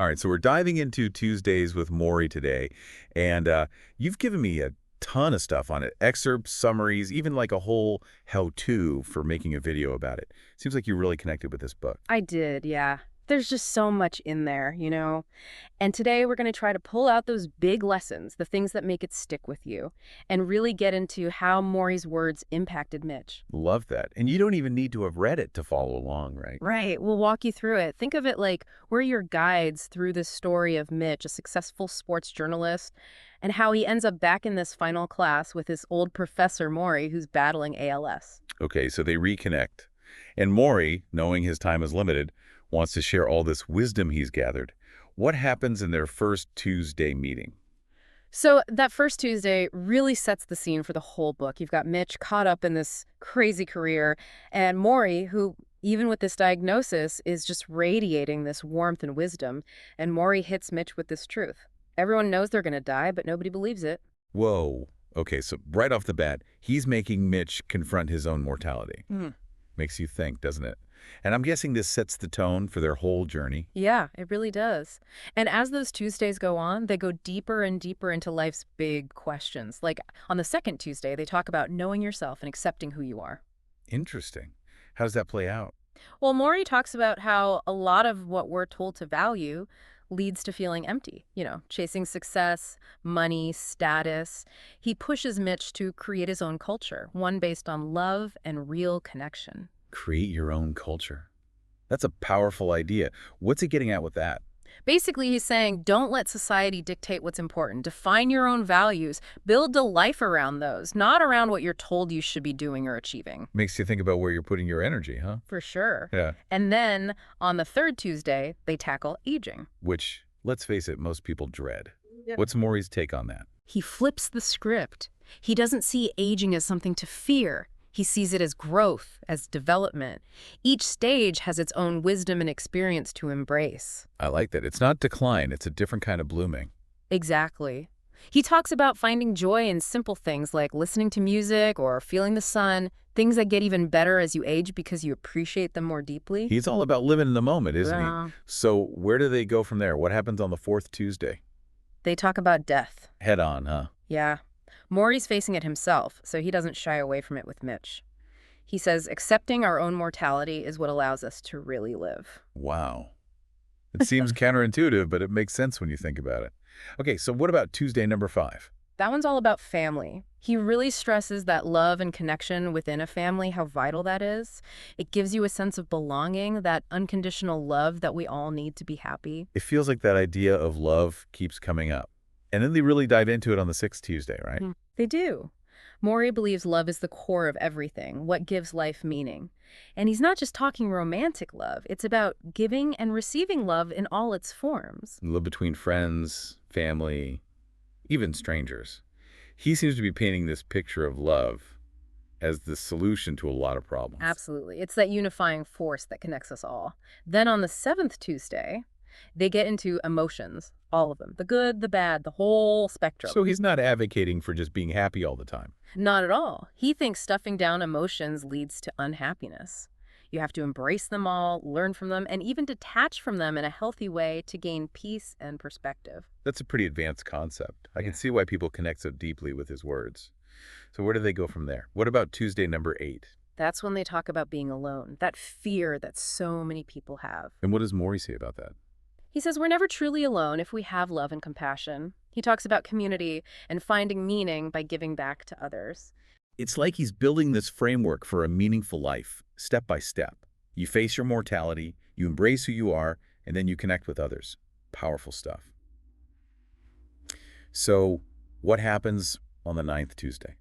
All right, so we're diving into Tuesdays with Morrie today, and you've given me a ton of stuff on it. Excerpts, summaries, even like a whole how-to for making a video about it. Seems like you really connected with this book. I did, yeah. There's just so much in there, you know? And today we're going to try to pull out those big lessons, the things that make it stick with you, and really get into how Morrie's words impacted Mitch. Love that. And you don't even need to have read it to follow along, right? Right, we'll walk you through it. Think of it like we're your guides through the story of Mitch, a successful sports journalist, and how he ends up back in this final class with his old professor, Morrie, who's battling ALS. Okay, so they reconnect. And Morrie, knowing his time is limited, wants to share all this wisdom he's gathered. What happens in their first Tuesday meeting? So that first Tuesday really sets the scene for the whole book. You've got Mitch caught up in this crazy career, and Morrie, who, even with this diagnosis, is just radiating this warmth and wisdom, and Morrie hits Mitch with this truth. Everyone knows they're going to die, but nobody believes it. Whoa. Okay, so right off the bat, he's making Mitch confront his own mortality. Makes you think, doesn't it? And I'm guessing this sets the tone for their whole journey. Yeah, it really does. And as those Tuesdays go on, they go deeper and deeper into life's big questions. Like on the second Tuesday, they talk about knowing yourself and accepting who you are. Interesting. How does that play out? Well, Morrie talks about how a lot of what we're told to value leads to feeling empty, chasing success, money, status. He pushes Mitch to create his own culture, one based on love and real connection. Create your own culture. That's a powerful idea. What's he getting at with that? Basically, he's saying, don't let society dictate what's important. Define your own values. Build a life around those, not around what you're told you should be doing or achieving. Makes you think about where you're putting your energy, huh? For sure. Yeah. And then on the third Tuesday, they tackle aging. Which, let's face it, most people dread. Yeah. What's Morrie's take on that? He flips the script. He doesn't see aging as something to fear. He sees it as growth, as development. Each stage has its own wisdom and experience to embrace. I like that. It's not decline. It's a different kind of blooming. Exactly. He talks about finding joy in simple things like listening to music or feeling the sun, things that get even better as you age because you appreciate them more deeply. He's all about living in the moment, isn't Yeah. he? So where do they go from there? What happens on the fourth Tuesday? They talk about death. Head on, huh? Yeah. Morrie's facing it himself, so he doesn't shy away from it with Mitch. He says accepting our own mortality is what allows us to really live. Wow. It seems counterintuitive, but it makes sense when you think about it. Okay, so what about Tuesday number 5? That one's all about family. He really stresses that love and connection within a family, how vital that is. It gives you a sense of belonging, that unconditional love that we all need to be happy. It feels like that idea of love keeps coming up. And then they really dive into it on the 6th Tuesday, right? They do. Morrie believes love is the core of everything, what gives life meaning. And he's not just talking romantic love. It's about giving and receiving love in all its forms. Love between friends, family, even strangers. He seems to be painting this picture of love as the solution to a lot of problems. Absolutely. It's that unifying force that connects us all. Then on the 7th Tuesday, they get into emotions, all of them. The good, the bad, the whole spectrum. So he's not advocating for just being happy all the time. Not at all. He thinks stuffing down emotions leads to unhappiness. You have to embrace them all, learn from them, and even detach from them in a healthy way to gain peace and perspective. That's a pretty advanced concept. I Yeah. can see why people connect so deeply with his words. So where do they go from there? What about Tuesday number 8? That's when they talk about being alone, that fear that so many people have. And what does Morrie say about that? He says we're never truly alone if we have love and compassion. He talks about community and finding meaning by giving back to others. It's like he's building this framework for a meaningful life, step by step. You face your mortality, you embrace who you are, and then you connect with others. Powerful stuff. So what happens on the 9th Tuesday?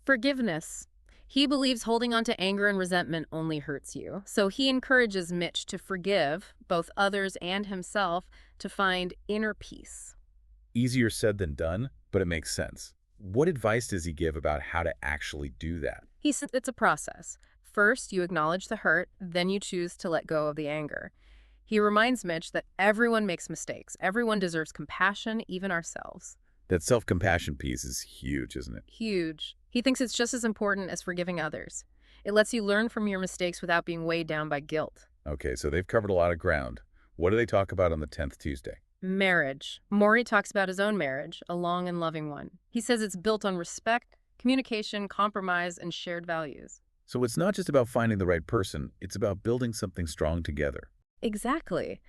Forgiveness. He believes holding on to anger and resentment only hurts you. So he encourages Mitch to forgive both others and himself to find inner peace. Easier said than done, but it makes sense. What advice does he give about how to actually do that? He says it's a process. First, you acknowledge the hurt, then you choose to let go of the anger. He reminds Mitch that everyone makes mistakes. Everyone deserves compassion, even ourselves. That self-compassion piece is huge, isn't it? Huge. He thinks it's just as important as forgiving others. It lets you learn from your mistakes without being weighed down by guilt. Okay, so they've covered a lot of ground. What do they talk about on the 10th Tuesday? Marriage. Morrie talks about his own marriage, a long and loving one. He says it's built on respect, communication, compromise, and shared values. So it's not just about finding the right person, it's about building something strong together. Exactly.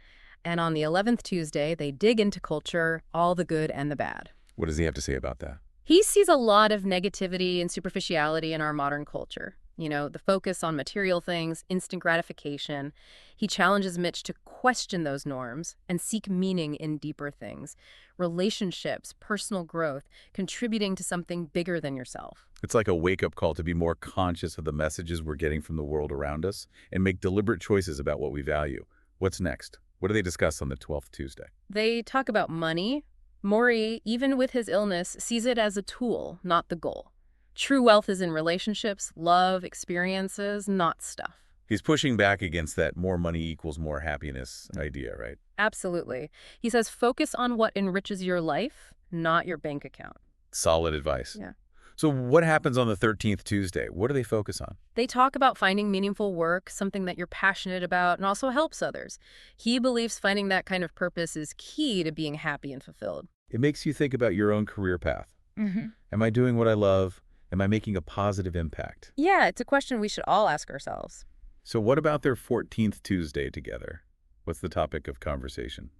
And on the 11th Tuesday, they dig into culture, all the good and the bad. What does he have to say about that? He sees a lot of negativity and superficiality in our modern culture. You know, the focus on material things, instant gratification. He challenges Mitch to question those norms and seek meaning in deeper things. Relationships, personal growth, contributing to something bigger than yourself. It's like a wake-up call to be more conscious of the messages we're getting from the world around us and make deliberate choices about what we value. What's next? What do they discuss on the 12th Tuesday? They talk about money. Morrie, even with his illness, sees it as a tool, not the goal. True wealth is in relationships, love, experiences, not stuff. He's pushing back against that more money equals more happiness idea, right? Absolutely. He says focus on what enriches your life, not your bank account. Solid advice. Yeah. So what happens on the 13th Tuesday? What do they focus on? They talk about finding meaningful work, something that you're passionate about, and also helps others. He believes finding that kind of purpose is key to being happy and fulfilled. It makes you think about your own career path. Am I doing what I love? Am I making a positive impact? Yeah, it's a question we should all ask ourselves. So what about their 14th Tuesday together? What's the topic of conversation?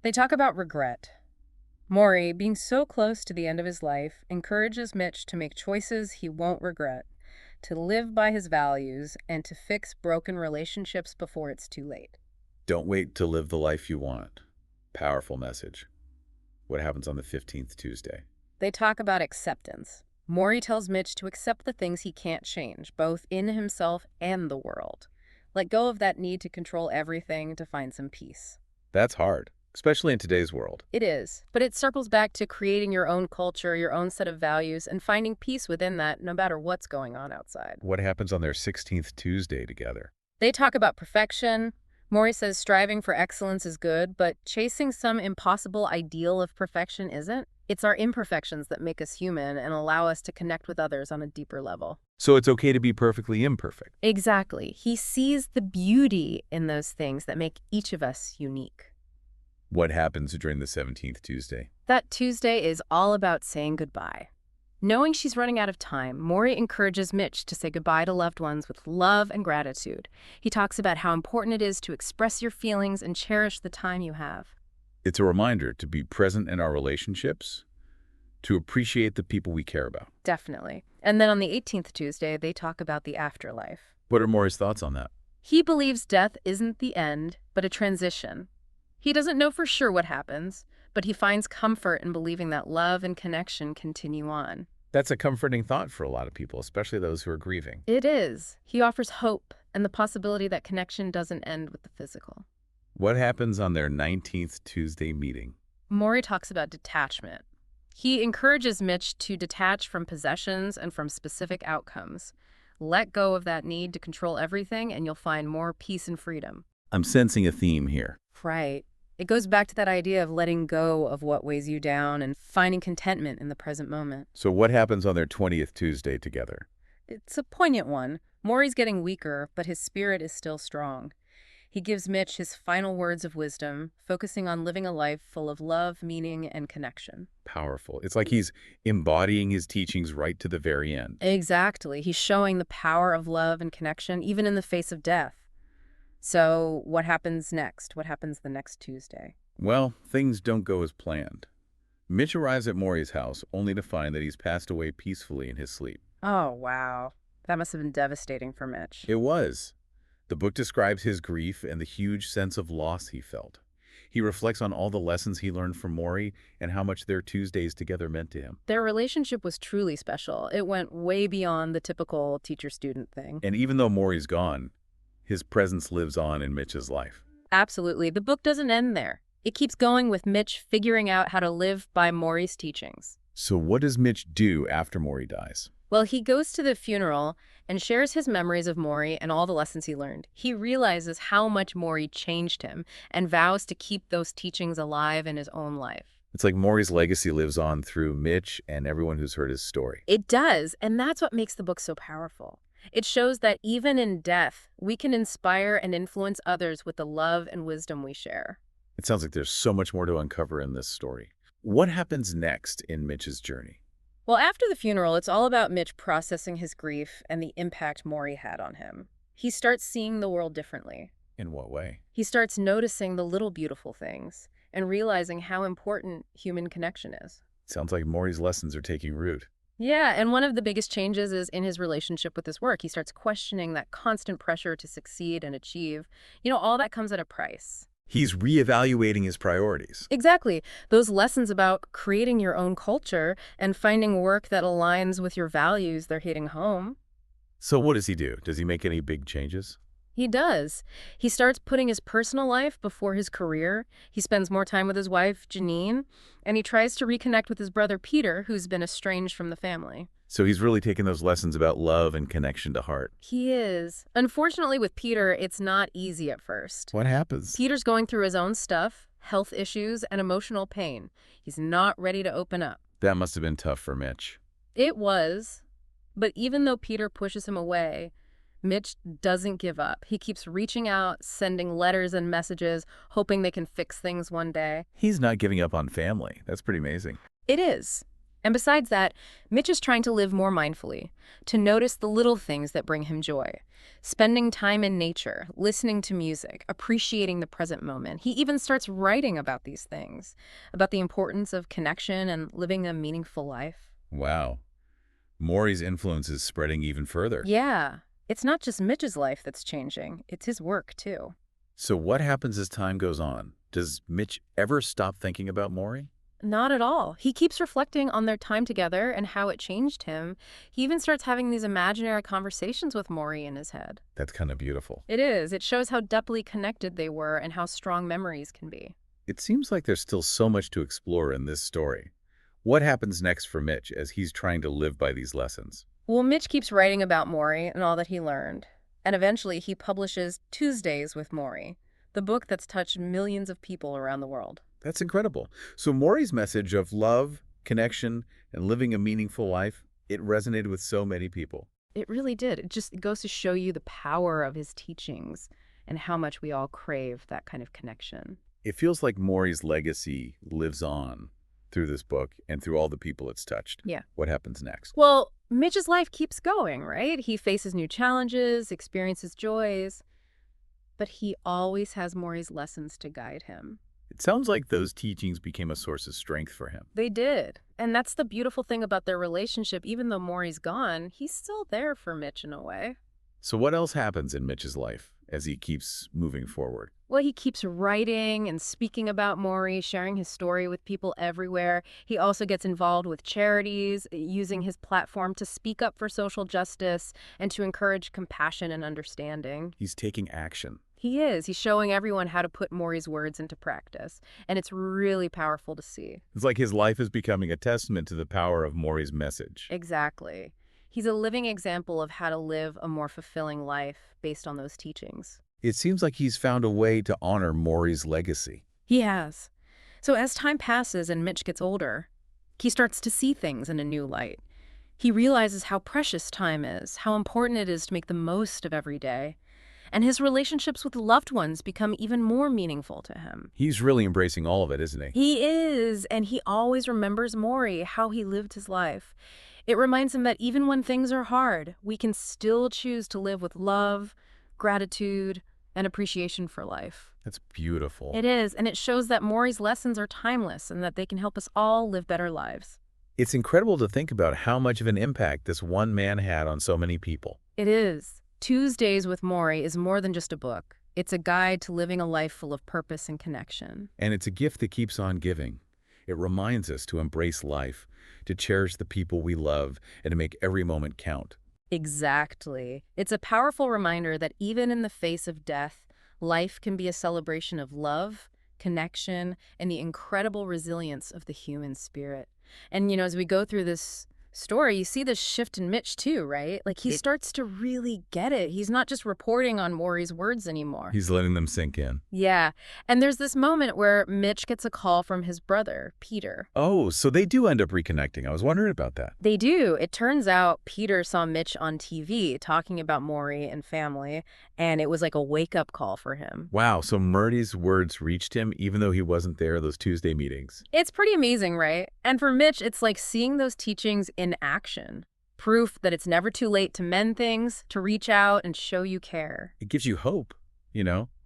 They talk about regret. Morrie, being so close to the end of his life, encourages Mitch to make choices he won't regret, to live by his values, and to fix broken relationships before it's too late. Don't wait to live the life you want. Powerful message. What happens on the 15th Tuesday? They talk about acceptance. Morrie tells Mitch to accept the things he can't change, both in himself and the world. Let go of that need to control everything to find some peace. That's hard, especially in today's world. It is, but it circles back to creating your own culture, your own set of values, and finding peace within that no matter what's going on outside. What happens on their 16th Tuesday together? They talk about perfection. Morrie says striving for excellence is good, but chasing some impossible ideal of perfection isn't. It's our imperfections that make us human and allow us to connect with others on a deeper level. So it's okay to be perfectly imperfect. Exactly. He sees the beauty in those things that make each of us unique. What happens during the 17th Tuesday? That Tuesday is all about saying goodbye. Knowing she's running out of time, Morrie encourages Mitch to say goodbye to loved ones with love and gratitude. He talks about how important it is to express your feelings and cherish the time you have. It's a reminder to be present in our relationships, to appreciate the people we care about. Definitely. And then on the 18th Tuesday, they talk about the afterlife. What are Morrie's thoughts on that? He believes death isn't the end, but a transition. He doesn't know for sure what happens, but he finds comfort in believing that love and connection continue on. That's a comforting thought for a lot of people, especially those who are grieving. It is. He offers hope and the possibility that connection doesn't end with the physical. What happens on their 19th Tuesday meeting? Morrie talks about detachment. He encourages Mitch to detach from possessions and from specific outcomes. Let go of that need to control everything and you'll find more peace and freedom. I'm sensing a theme here. Right. It goes back to that idea of letting go of what weighs you down and finding contentment in the present moment. So what happens on their 20th Tuesday together? It's a poignant one. Morrie's getting weaker, but his spirit is still strong. He gives Mitch his final words of wisdom, focusing on living a life full of love, meaning, and connection. Powerful. It's like he's embodying his teachings right to the very end. Exactly. He's showing the power of love and connection, even in the face of death. So what happens next? What happens the next Tuesday? Well, things don't go as planned. Mitch arrives at Morrie's house only to find that he's passed away peacefully in his sleep. Oh, wow. That must have been devastating for Mitch. It was. The book describes his grief and the huge sense of loss he felt. He reflects on all the lessons he learned from Morrie and how much their Tuesdays together meant to him. Their relationship was truly special. It went way beyond the typical teacher-student thing. And even though Morrie's gone, his presence lives on in Mitch's life. Absolutely. The book doesn't end there. It keeps going with Mitch figuring out how to live by Morrie's teachings. So what does Mitch do after Morrie dies? Well, he goes to the funeral and shares his memories of Morrie and all the lessons he learned. He realizes how much Morrie changed him and vows to keep those teachings alive in his own life. It's like Morrie's legacy lives on through Mitch and everyone who's heard his story. It does, and that's what makes the book so powerful. It shows that even in death, we can inspire and influence others with the love and wisdom we share. It sounds like there's so much more to uncover in this story. What happens next in Mitch's journey? Well, after the funeral, it's all about Mitch processing his grief and the impact Morrie had on him. He starts seeing the world differently. In what way? He starts noticing the little beautiful things and realizing how important human connection is. Sounds like Morrie's lessons are taking root. Yeah, and one of the biggest changes is in his relationship with his work. He starts questioning that constant pressure to succeed and achieve. All that comes at a price. He's reevaluating his priorities. Exactly. Those lessons about creating your own culture and finding work that aligns with your values, they're hitting home. So what does he do? Does he make any big changes? He does. He starts putting his personal life before his career. He spends more time with his wife, Janine, and he tries to reconnect with his brother, Peter, who's been estranged from the family. So he's really taken those lessons about love and connection to heart. He is. Unfortunately, with Peter, it's not easy at first. What happens? Peter's going through his own stuff, health issues, and emotional pain. He's not ready to open up. That must have been tough for Mitch. It was. But even though Peter pushes him away, Mitch doesn't give up. He keeps reaching out, sending letters and messages, hoping they can fix things one day. He's not giving up on family. That's pretty amazing. It is. And besides that, Mitch is trying to live more mindfully, to notice the little things that bring him joy. Spending time in nature, listening to music, appreciating the present moment. He even starts writing about these things, about the importance of connection and living a meaningful life. Wow. Morrie's influence is spreading even further. Yeah. It's not just Mitch's life that's changing, it's his work, too. So what happens as time goes on? Does Mitch ever stop thinking about Morrie? Not at all. He keeps reflecting on their time together and how it changed him. He even starts having these imaginary conversations with Morrie in his head. That's kind of beautiful. It is. It shows how deeply connected they were and how strong memories can be. It seems like there's still so much to explore in this story. What happens next for Mitch as he's trying to live by these lessons? Well, Mitch keeps writing about Morrie and all that he learned. And eventually he publishes Tuesdays with Morrie, the book that's touched millions of people around the world. That's incredible. So Morrie's message of love, connection, and living a meaningful life, it resonated with so many people. It really did. It goes to show you the power of his teachings and how much we all crave that kind of connection. It feels like Morrie's legacy lives on through this book and through all the people it's touched. Yeah. What happens next? Well, Mitch's life keeps going, right? He faces new challenges, experiences joys, but he always has Morrie's lessons to guide him. It sounds like those teachings became a source of strength for him. They did. And that's the beautiful thing about their relationship. Even though Morrie's gone, he's still there for Mitch in a way. So what else happens in Mitch's life as he keeps moving forward? Well, he keeps writing and speaking about Morrie, sharing his story with people everywhere. He also gets involved with charities, using his platform to speak up for social justice and to encourage compassion and understanding. He's taking action. He is. He's showing everyone how to put Morrie's words into practice. And it's really powerful to see. It's like his life is becoming a testament to the power of Morrie's message. Exactly. He's a living example of how to live a more fulfilling life based on those teachings. It seems like he's found a way to honor Morrie's legacy. He has. So as time passes and Mitch gets older, he starts to see things in a new light. He realizes how precious time is, how important it is to make the most of every day. And his relationships with loved ones become even more meaningful to him. He's really embracing all of it, isn't he? He is, and he always remembers Morrie, how he lived his life. It reminds him that even when things are hard, we can still choose to live with love, gratitude, and appreciation for life. That's beautiful. It is, and it shows that Morrie's lessons are timeless and that they can help us all live better lives. It's incredible to think about how much of an impact this one man had on so many people. It is. Tuesdays with Morrie is more than just a book. It's a guide to living a life full of purpose and connection. And it's a gift that keeps on giving. It reminds us to embrace life, to cherish the people we love, and to make every moment count. Exactly. It's a powerful reminder that even in the face of death, life can be a celebration of love, connection, and the incredible resilience of the human spirit. And, as we go through this story, you see this shift in Mitch too, right? Like he It, starts to really get it. He's not just reporting on Morrie's words anymore. he's letting them sink in. Yeah. And there's this moment where Mitch gets a call from his brother, Peter. Oh, so they do end up reconnecting. I was wondering about that. They do. It turns out Peter saw Mitch on TV talking about Morrie and family, and it was like a wake-up call for him. Wow, so Murdy's words reached him even though he wasn't there at those Tuesday meetings. It's pretty amazing, right? And for Mitch, it's like seeing those teachings in action. Proof that it's never too late to mend things, to reach out and show you care. It gives you hope,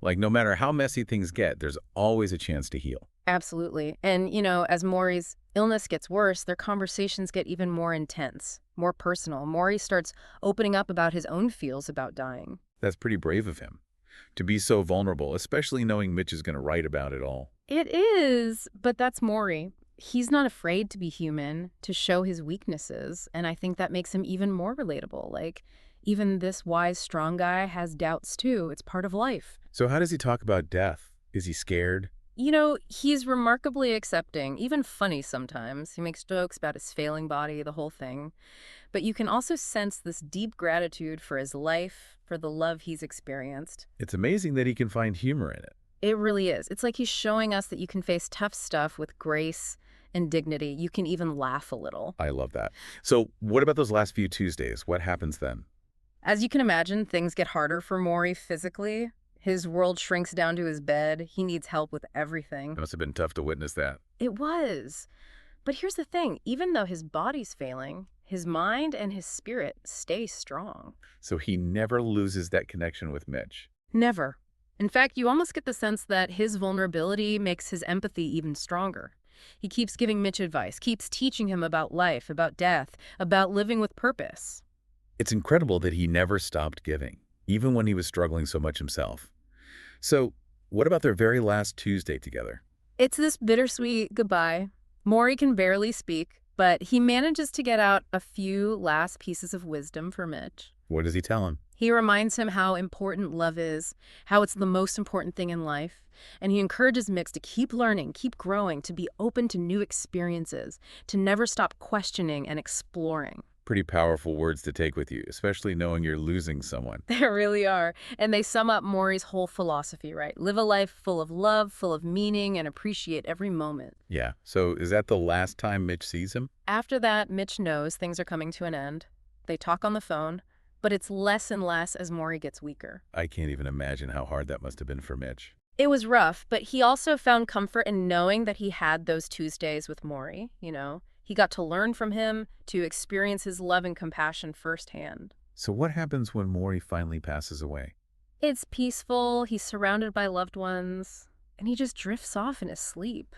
Like no matter how messy things get, there's always a chance to heal. Absolutely. And, as Morrie's illness gets worse, their conversations get even more intense, more personal. Morrie starts opening up about his own feels about dying. That's pretty brave of him to be so vulnerable, especially knowing Mitch is going to write about it all. It is, but that's Morrie. He's not afraid to be human, to show his weaknesses, and I think that makes him even more relatable. Like, even this wise, strong guy has doubts too. It's part of life. So how does he talk about death? Is he scared? He's remarkably accepting, even funny sometimes. He makes jokes about his failing body, the whole thing. But you can also sense this deep gratitude for his life, for the love he's experienced. It's amazing that he can find humor in it. It really is. It's like he's showing us that you can face tough stuff with grace and dignity. You can even laugh a little. I love that. So what about those last few Tuesdays? What happens then? As you can imagine, things get harder for Morrie physically. His world shrinks down to his bed. He needs help with everything. It must have been tough to witness that. It was. But here's the thing. Even though his body's failing, his mind and his spirit stay strong. So he never loses that connection with Mitch. Never. In fact, you almost get the sense that his vulnerability makes his empathy even stronger. He keeps giving Mitch advice, keeps teaching him about life, about death, about living with purpose. It's incredible that he never stopped giving, even when he was struggling so much himself. So what about their very last Tuesday together? It's this bittersweet goodbye. Morrie can barely speak, but he manages to get out a few last pieces of wisdom for Mitch. What does he tell him? He reminds him how important love is, how it's the most important thing in life, and he encourages Mitch to keep learning, keep growing, to be open to new experiences, to never stop questioning and exploring. Pretty powerful words to take with you, especially knowing you're losing someone. They really are. And they sum up Morrie's whole philosophy, right? Live a life full of love, full of meaning, and appreciate every moment. Yeah. So is that the last time Mitch sees him? After that, Mitch knows things are coming to an end. They talk on the phone, but it's less and less as Morrie gets weaker. I can't even imagine how hard that must have been for Mitch. It was rough, but he also found comfort in knowing that he had those Tuesdays with Morrie, He got to learn from him, to experience his love and compassion firsthand. So what happens when Morrie finally passes away? It's peaceful, he's surrounded by loved ones, and he just drifts off in his sleep.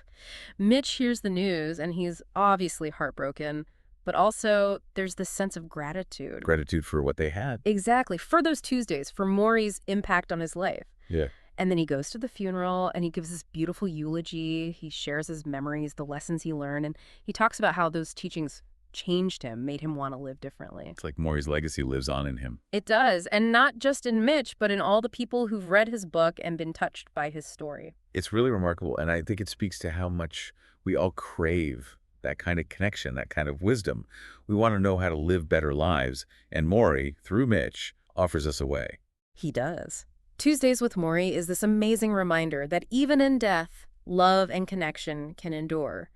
Mitch hears the news, and he's obviously heartbroken, but also there's this sense of gratitude. Gratitude for what they had. Exactly, for those Tuesdays, for Morrie's impact on his life. Yeah. And then he goes to the funeral and he gives this beautiful eulogy. He shares his memories, the lessons he learned, and he talks about how those teachings changed him, made him want to live differently. It's like Morrie's legacy lives on in him. It does, and not just in Mitch, but in all the people who've read his book and been touched by his story. It's really remarkable, and I think it speaks to how much we all crave that kind of connection, that kind of wisdom. We want to know how to live better lives, and Morrie, through Mitch, offers us a way. He does. Tuesdays with Morrie is this amazing reminder that even in death, love and connection can endure,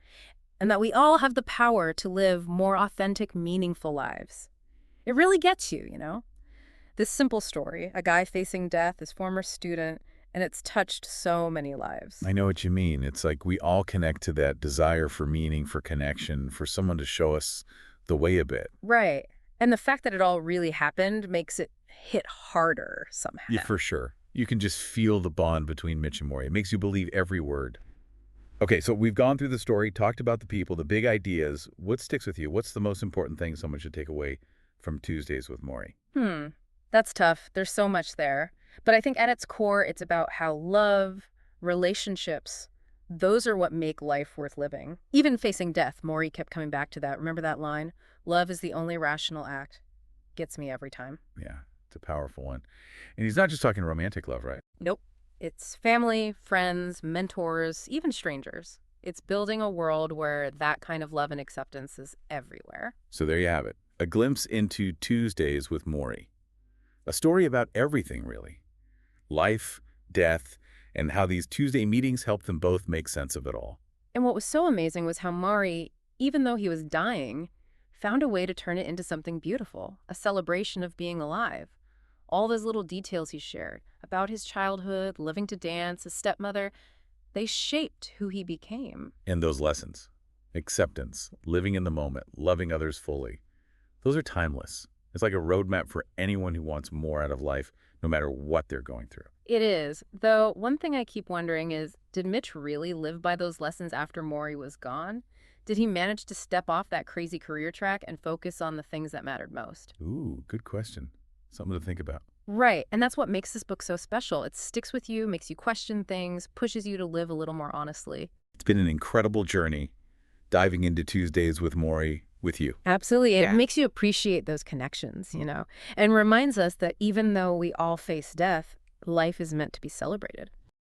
and that we all have the power to live more authentic, meaningful lives. It really gets you, This simple story, a guy facing death, his former student, and it's touched so many lives. I know what you mean. It's like we all connect to that desire for meaning, for connection, for someone to show us the way a bit. Right. And the fact that it all really happened makes it hit harder somehow. Yeah, for sure. You can just feel the bond between Mitch and Morrie. It makes you believe every word. Okay, so we've gone through the story, talked about the people, the big ideas. What sticks with you? What's the most important thing someone should take away from Tuesdays with Morrie? That's tough. There's so much there. But I think at its core, it's about how love, relationships, those are what make life worth living. Even facing death, Morrie kept coming back to that. Remember that line? Love is the only rational act. Gets me every time. Yeah, it's a powerful one. And he's not just talking romantic love, right? Nope. It's family, friends, mentors, even strangers. It's building a world where that kind of love and acceptance is everywhere. So there you have it. A glimpse into Tuesdays with Morrie. A story about everything, really. Life, death, and how these Tuesday meetings help them both make sense of it all. And what was so amazing was how Mari, even though he was dying, found a way to turn it into something beautiful, a celebration of being alive. All those little details he shared about his childhood, living to dance, his stepmother, they shaped who he became. And those lessons. Acceptance, living in the moment, loving others fully. Those are timeless. It's like a roadmap for anyone who wants more out of life, no matter what they're going through. It is, though one thing I keep wondering is, did Mitch really live by those lessons after Maury was gone? Did he manage to step off that crazy career track and focus on the things that mattered most? Ooh, good question. Something to think about. Right, and that's what makes this book so special. It sticks with you, makes you question things, pushes you to live a little more honestly. It's been an incredible journey diving into Tuesdays with Morrie with you. Absolutely. It Yeah. makes you appreciate those connections, and reminds us that even though we all face death, life is meant to be celebrated.